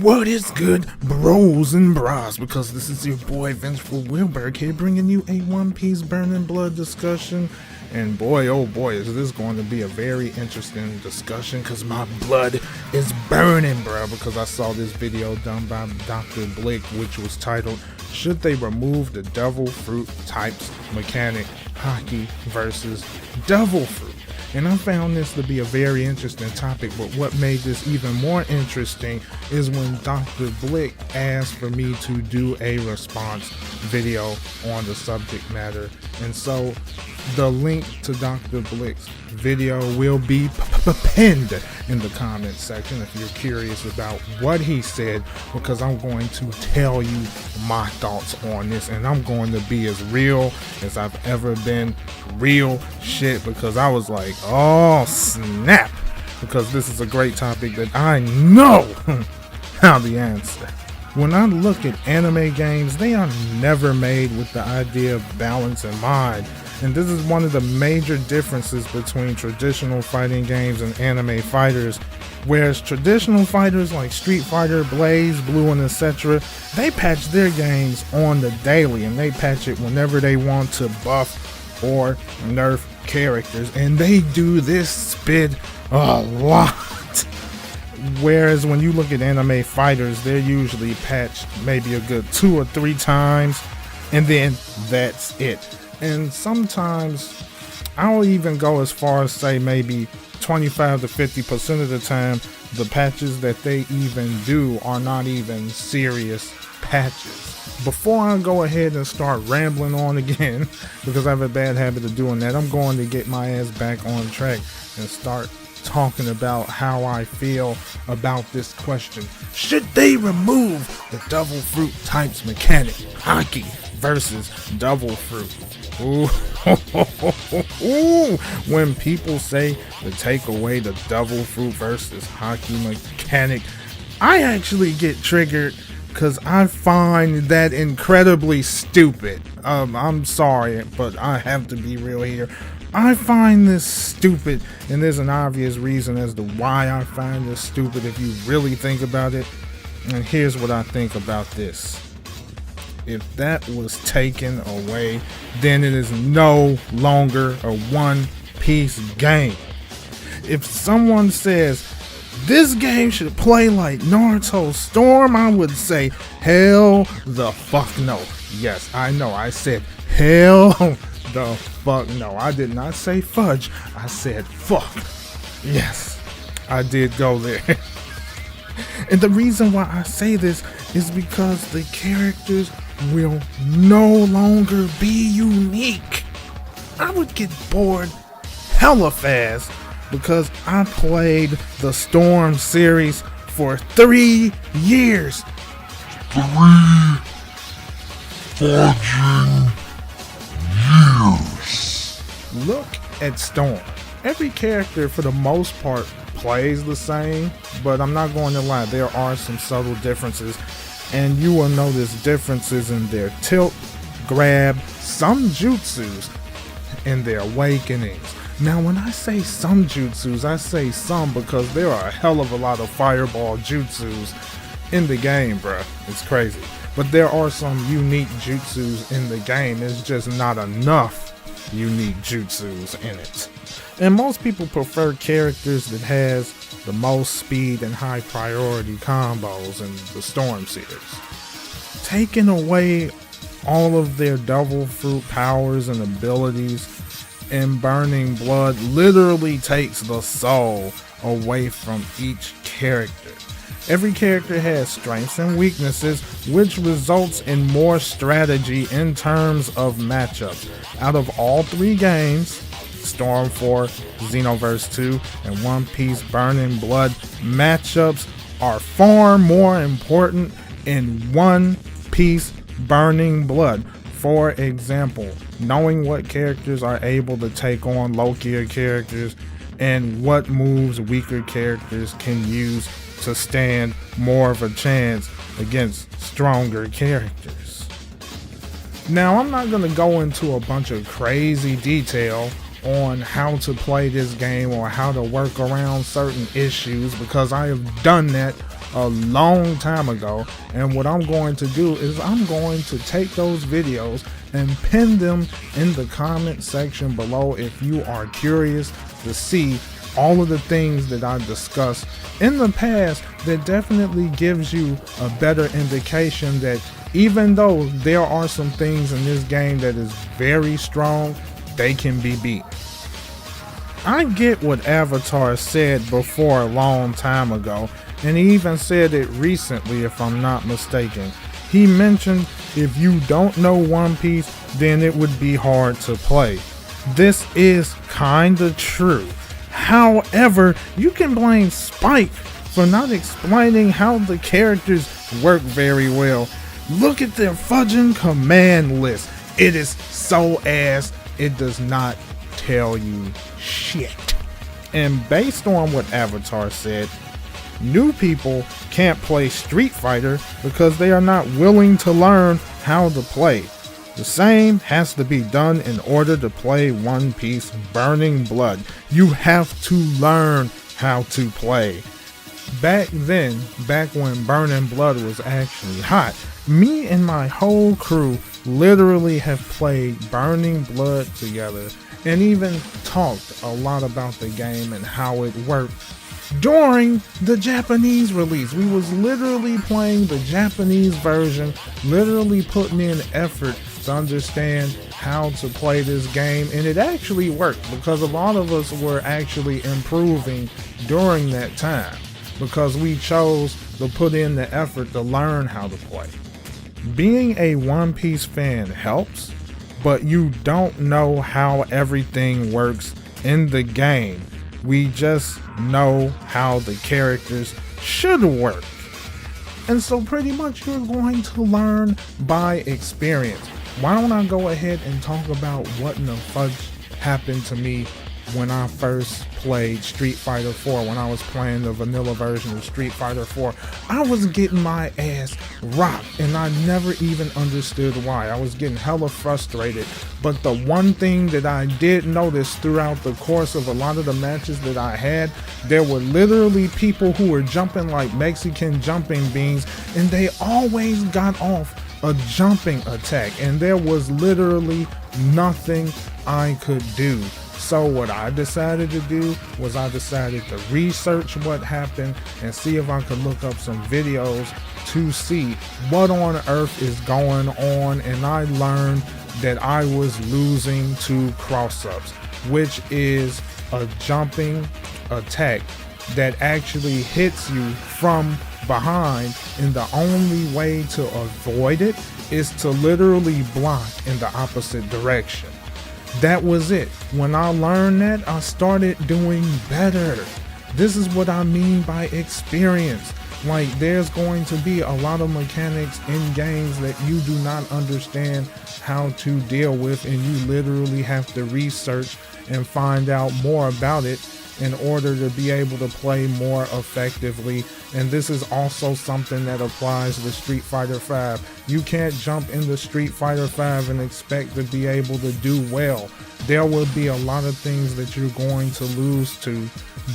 What is good, bros and bras? Because this is your boy Vengeful Wilberg here, bringing you a One Piece Burning Blood discussion. And boy, oh boy, is this going to be a very interesting discussion, because my blood is burning, bro. Because I saw this video done by Dr. Blick, which was titled, "Should they remove the Devil Fruit types mechanic, Haki versus Devil Fruit?" And I found this to be a very interesting topic, but what made this even more interesting is when Dr. Blick asked for me to do a response video on the subject matter. And so the link to Dr. Blick's video will be pinned in the comment section if you're curious about what he said, because I'm going to tell you my thoughts on this, and I'm going to be as real as I've ever been. Real shit, because I was like, oh snap, because this is a great topic that I know how the answer. When I look at anime games, they are never made with the idea of balance in mind. And this is one of the major differences between traditional fighting games and anime fighters. Whereas traditional fighters like Street Fighter, Blaze, Blue, and etc., they patch their games on the daily, and they patch it whenever they want to buff or nerf characters. And they do this spit a lot. Whereas when you look at anime fighters, they're usually patched maybe a good 2 or 3 times, and then that's it. And sometimes I'll even go as far as say maybe 25 to 50% of the time, the patches that they even do are not even serious patches. Before I go ahead and start rambling on again, because I have a bad habit of doing that, I'm going to get my ass back on track and start talking about how I feel about this question. Should they remove the Devil Fruit types mechanic, Haki versus Devil Fruit? Ooh. When people say to take away the Devil Fruit versus Haki mechanic, I actually get triggered, because I find that incredibly stupid. I'm sorry, but I have to be real here. I find this stupid, and there's an obvious reason as to why I find this stupid if you really think about it. And here's what I think about this. If that was taken away, then it is no longer a One Piece game. If someone says this game should play like Naruto Storm, I would say hell the fuck no. Yes, I know, I said hell the fuck no. I did not say fudge, I said fuck. Yes, I did go there. And the reason why I say this is because the characters will no longer be unique. I would get bored hella fast, because I played the Storm series for 3 years. 3 fucking years. Look at Storm. Every character for the most part plays the same, but I'm not going to lie, there are some subtle differences, and you will notice differences in their tilt, grab, some jutsus, and their awakenings. Now, when I say some jutsus, I say some because there are a hell of a lot of fireball jutsus in the game, bruh. It's crazy. But there are some unique jutsus in the game. There's just not enough unique jutsus in it. And most people prefer characters that has the most speed and high priority combos in the Storm series. Taking away all of their Devil Fruit powers and abilities in Burning Blood literally takes the soul away from each character. Every character has strengths and weaknesses, which results in more strategy in terms of matchups. Out of all 3 games, Storm 4, Xenoverse 2, and One Piece Burning Blood, matchups are far more important in One Piece Burning Blood. For example, knowing what characters are able to take on low-tier characters and what moves weaker characters can use to stand more of a chance against stronger characters. Now, I'm not going to go into a bunch of crazy detail on how to play this game or how to work around certain issues, because I have done that a long time ago, and what I'm going to do is I'm going to take those videos and pin them in the comment section below if you are curious to see all of the things that I discussed in the past. That definitely gives you a better indication that even though there are some things in this game that is very strong, they can be beat. I get what Avatar said before a long time ago, and he even said it recently if I'm not mistaken. He mentioned if you don't know One Piece, then it would be hard to play. This is kinda true. However, you can blame Spike for not explaining how the characters work very well. Look at their fudging command list. It is so ass, it does not tell you shit. And based on what Avatar said, new people can't play Street Fighter because they are not willing to learn how to play. The same has to be done in order to play One Piece Burning Blood. You have to learn how to play. Back then, back when Burning Blood was actually hot, me and my whole crew literally have played Burning Blood together and even talked a lot about the game and how it worked. During the Japanese release, we was literally playing the Japanese version, literally putting in effort to understand how to play this game, and it actually worked because a lot of us were actually improving during that time because we chose to put in the effort to learn how to play. Being a One Piece fan helps, but you don't know how everything works in the game. We just know how the characters should work. And so pretty much you're going to learn by experience. Why don't I go ahead and talk about what in the fudge happened to me when I first played Street Fighter 4, when I was playing the vanilla version of Street Fighter 4. I was getting my ass rocked and I never even understood why. I was getting hella frustrated. But the one thing that I did notice throughout the course of a lot of the matches that I had, there were literally people who were jumping like Mexican jumping beans, and they always got off a jumping attack, and there was literally nothing I could do. So what I decided to do was I decided to research what happened and see if I could look up some videos to see what on earth is going on, and I learned that I was losing to cross-ups, which is a jumping attack that actually hits you from behind, and the only way to avoid it is to literally block in the opposite direction. That was it. When I learned that, I started doing better. This is what I mean by experience. Like, there's going to be a lot of mechanics in games that you do not understand how to deal with, and you literally have to research and find out more about it in order to be able to play more effectively. And this is also something that applies to Street Fighter V. You can't jump into Street Fighter V and expect to be able to do well. There will be a lot of things that you're going to lose to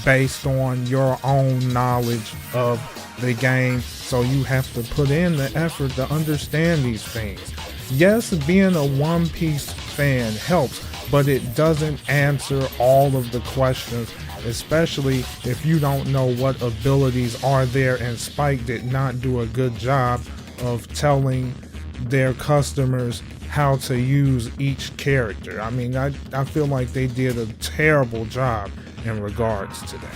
based on your own knowledge of the game. So you have to put in the effort to understand these things. Yes, being a One Piece fan helps, but it doesn't answer all of the questions, especially if you don't know what abilities are there, and Spike did not do a good job of telling their customers how to use each character. I mean, I feel like they did a terrible job in regards to that.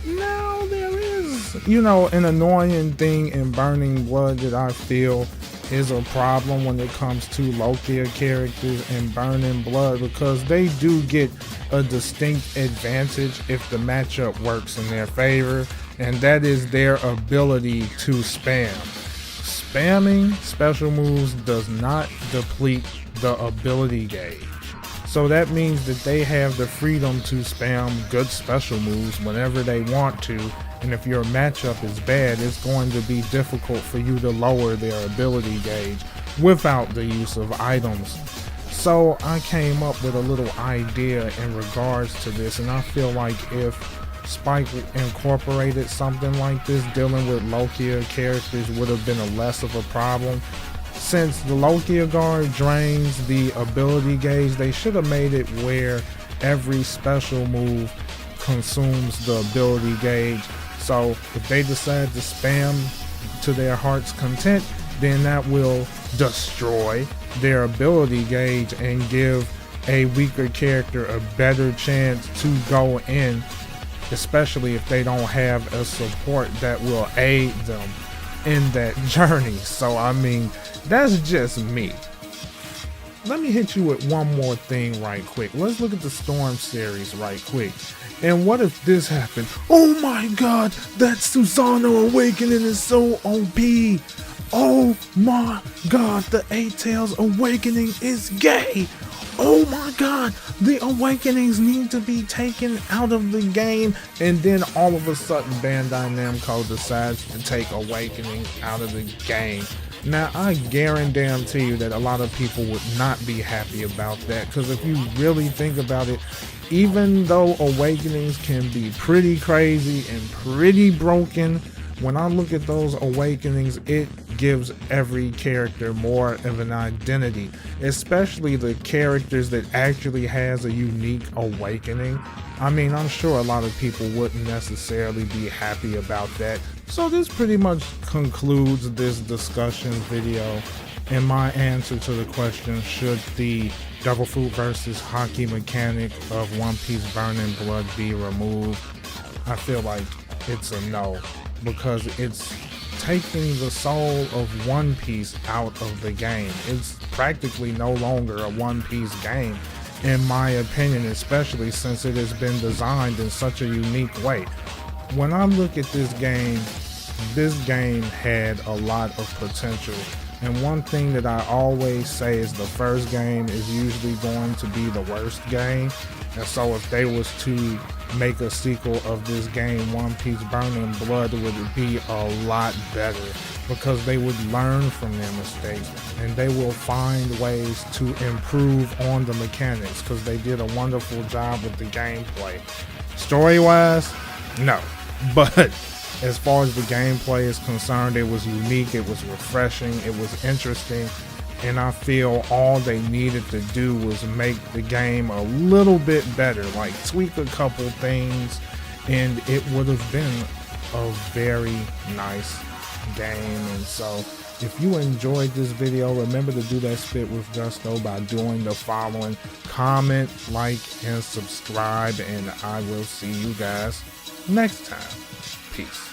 Now, there is, an annoying thing in Burning Blood that I feel is a problem when it comes to Logia characters in Burning Blood, because they do get a distinct advantage if the matchup works in their favor, and that is their ability to spam. Spamming special moves does not deplete the ability gauge. So that means that they have the freedom to spam good special moves whenever they want to, and if your matchup is bad, it's going to be difficult for you to lower their ability gauge without the use of items. So I came up with a little idea in regards to this, and I feel like if Spike incorporated something like this, dealing with Logia characters would have been a less of a problem. Since the Logia guard drains the ability gauge, they should have made it where every special move consumes the ability gauge. So if they decide to spam to their heart's content, then that will destroy their ability gauge and give a weaker character a better chance to go in, especially if they don't have a support that will aid them in that journey. So I mean, that's just me. Let me hit you with one more thing right quick. Let's look at the Storm series right quick. And what if this happened? Oh my god, that Susanoo Awakening is so OP. Oh my god, the Eight Tails Awakening is gay. Oh my god, the Awakenings need to be taken out of the game. And then all of a sudden Bandai Namco decides to take Awakening out of the game. Now I guarantee you that a lot of people would not be happy about that, because if you really think about it, even though Awakenings can be pretty crazy and pretty broken, when I look at those Awakenings, it gives every character more of an identity, especially the characters that actually has a unique awakening. I mean, I'm sure a lot of people wouldn't necessarily be happy about that. So this pretty much concludes this discussion video and my answer to the question, should the Devil Fruit versus Haki mechanic of One Piece Burning Blood be removed? I feel like it's a no, because it's taking the soul of One Piece out of the game. It's practically no longer a One Piece game, in my opinion, especially since it has been designed in such a unique way. When I look at this game had a lot of potential. And one thing that I always say is the first game is usually going to be the worst game. And so if they was to make a sequel of this game, One Piece Burning Blood would be a lot better, because they would learn from their mistakes and they will find ways to improve on the mechanics, because they did a wonderful job with the gameplay. Story wise, no, but as far as the gameplay is concerned, it was unique, it was refreshing, it was interesting, and I feel all they needed to do was make the game a little bit better, like tweak a couple things, and it would have been a very nice game. And so if you enjoyed this video, remember to do that spit with gusto by doing the following: comment, like, and subscribe, and I will see you guys next time. Peace.